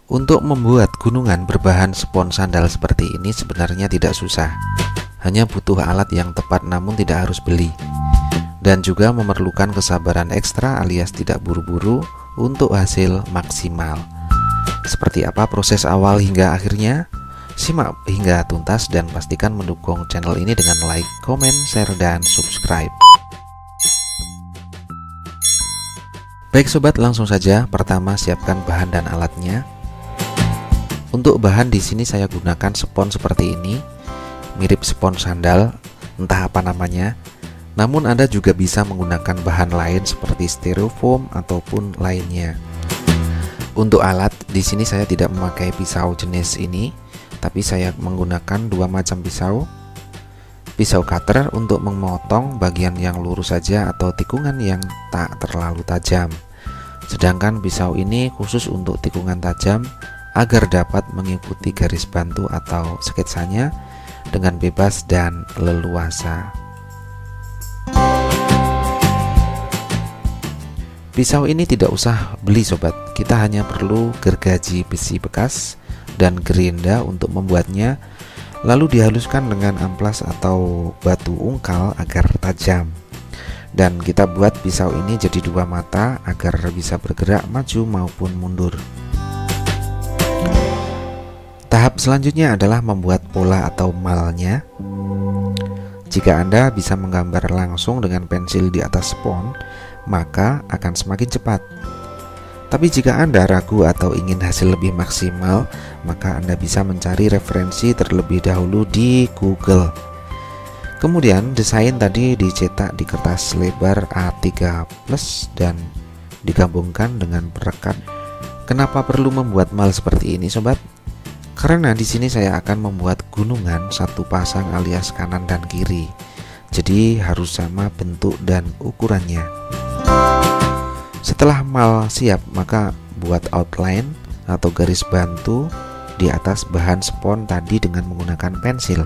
Untuk membuat gunungan berbahan spons sandal seperti ini sebenarnya tidak susah. Hanya butuh alat yang tepat namun tidak harus beli. Dan juga memerlukan kesabaran ekstra alias tidak buru-buru untuk hasil maksimal. Seperti apa proses awal hingga akhirnya? Simak hingga tuntas dan pastikan mendukung channel ini dengan like, komen, share, dan subscribe. Baik sobat, langsung saja. Pertama, siapkan bahan dan alatnya. Untuk bahan di sini saya gunakan spons seperti ini, mirip spons sandal, entah apa namanya. Namun Anda juga bisa menggunakan bahan lain seperti styrofoam ataupun lainnya. Untuk alat di sini saya tidak memakai pisau jenis ini, tapi saya menggunakan dua macam pisau. Pisau cutter untuk memotong bagian yang lurus saja atau tikungan yang tak terlalu tajam. Sedangkan pisau ini khusus untuk tikungan tajam agar dapat mengikuti garis bantu atau sketsanya dengan bebas dan leluasa. Pisau ini tidak usah beli sobat, kita hanya perlu gergaji besi bekas dan gerinda untuk membuatnya, lalu dihaluskan dengan amplas atau batu ungkal agar tajam. Dan kita buat pisau ini jadi dua mata agar bisa bergerak maju maupun mundur. Tahap selanjutnya adalah membuat pola atau malnya. Jika Anda bisa menggambar langsung dengan pensil di atas spons, maka akan semakin cepat. Tapi jika Anda ragu atau ingin hasil lebih maksimal, maka Anda bisa mencari referensi terlebih dahulu di Google. Kemudian desain tadi dicetak di kertas lebar A3 plus dan digabungkan dengan perekat. Kenapa perlu membuat mal seperti ini sobat? Karena di sini saya akan membuat gunungan satu pasang alias kanan dan kiri. Jadi harus sama bentuk dan ukurannya. Setelah mal siap, maka buat outline atau garis bantu di atas bahan spons tadi dengan menggunakan pensil.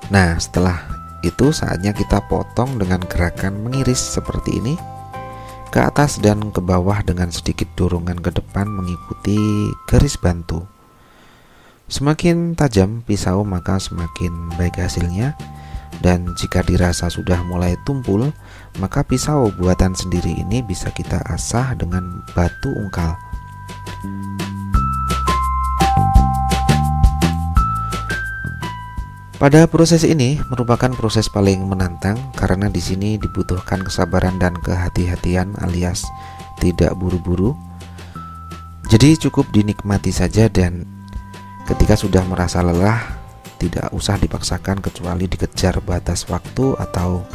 Nah, setelah itu saatnya kita potong dengan gerakan mengiris seperti ini, ke atas dan ke bawah dengan sedikit dorongan ke depan mengikuti garis bantu. Semakin tajam pisau maka semakin baik hasilnya, dan jika dirasa sudah mulai tumpul, maka pisau buatan sendiri ini bisa kita asah dengan batu ungkal. Pada proses ini merupakan proses paling menantang karena di sini dibutuhkan kesabaran dan kehati-hatian alias tidak buru-buru. Jadi cukup dinikmati saja, dan ketika sudah merasa lelah, tidak usah dipaksakan kecuali dikejar batas waktu atau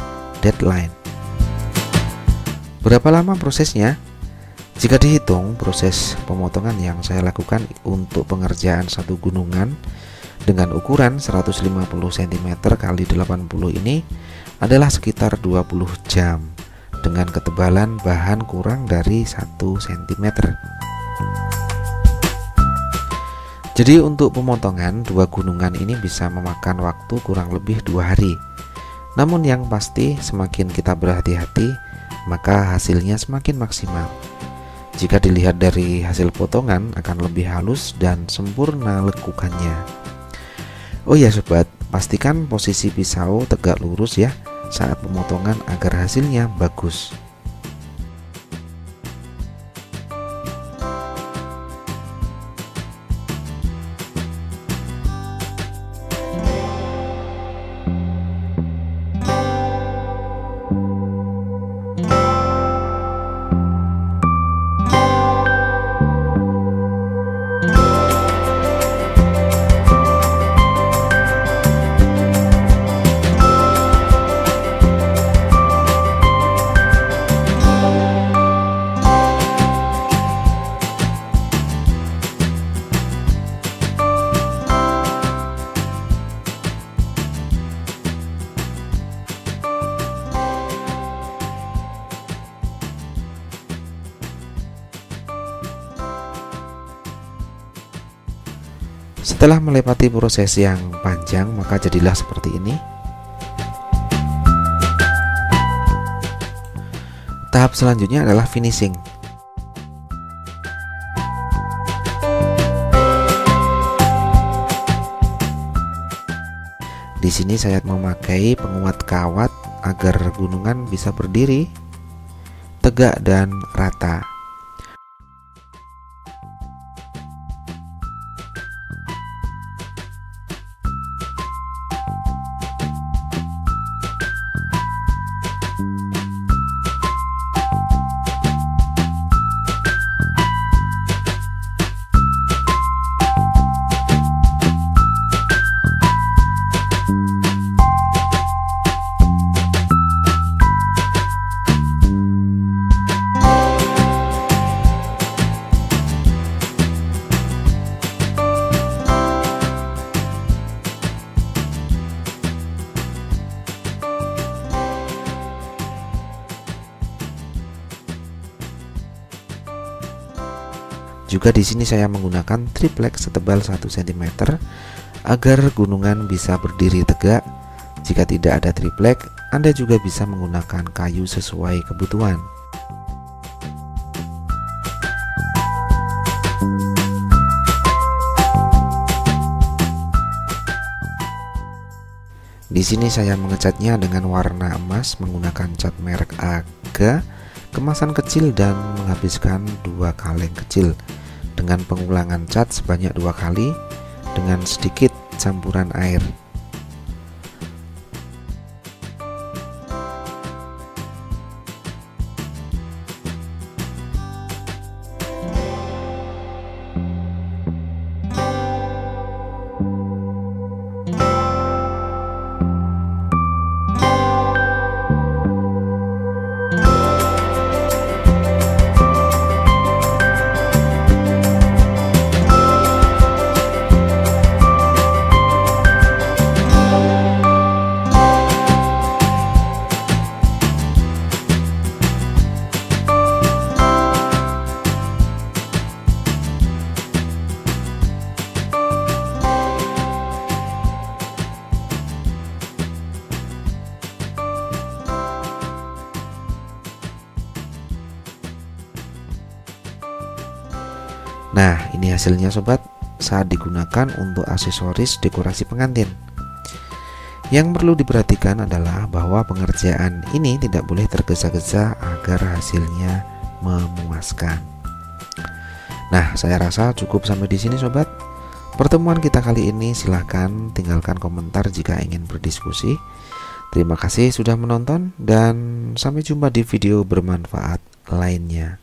deadline. Berapa lama prosesnya? Jika dihitung proses pemotongan yang saya lakukan untuk pengerjaan satu gunungan dengan ukuran 150 cm x 80 ini adalah sekitar 20 jam dengan ketebalan bahan kurang dari 1 cm. Jadi untuk pemotongan dua gunungan ini bisa memakan waktu kurang lebih 2 hari. Namun yang pasti semakin kita berhati-hati, maka hasilnya semakin maksimal. Jika dilihat dari hasil potongan akan lebih halus dan sempurna lekukannya. Oh ya sobat, pastikan posisi pisau tegak lurus ya saat pemotongan agar hasilnya bagus. Setelah melewati proses yang panjang, maka jadilah seperti ini. Tahap selanjutnya adalah finishing. Di sini saya memakai penguat kawat agar gunungan bisa berdiri tegak dan rata. Juga di sini saya menggunakan triplek setebal 1 cm agar gunungan bisa berdiri tegak. Jika tidak ada triplek, Anda juga bisa menggunakan kayu sesuai kebutuhan. Di sini saya mengecatnya dengan warna emas menggunakan cat merek AGA, kemasan kecil, dan menghabiskan 2 kaleng kecil dengan pengulangan cat sebanyak 2 kali dengan sedikit campuran air. Nah, ini hasilnya sobat saat digunakan untuk aksesoris dekorasi pengantin. Yang perlu diperhatikan adalah bahwa pengerjaan ini tidak boleh tergesa-gesa agar hasilnya memuaskan. Nah, saya rasa cukup sampai di sini sobat. Pertemuan kita kali ini silahkan tinggalkan komentar jika ingin berdiskusi. Terima kasih sudah menonton dan sampai jumpa di video bermanfaat lainnya.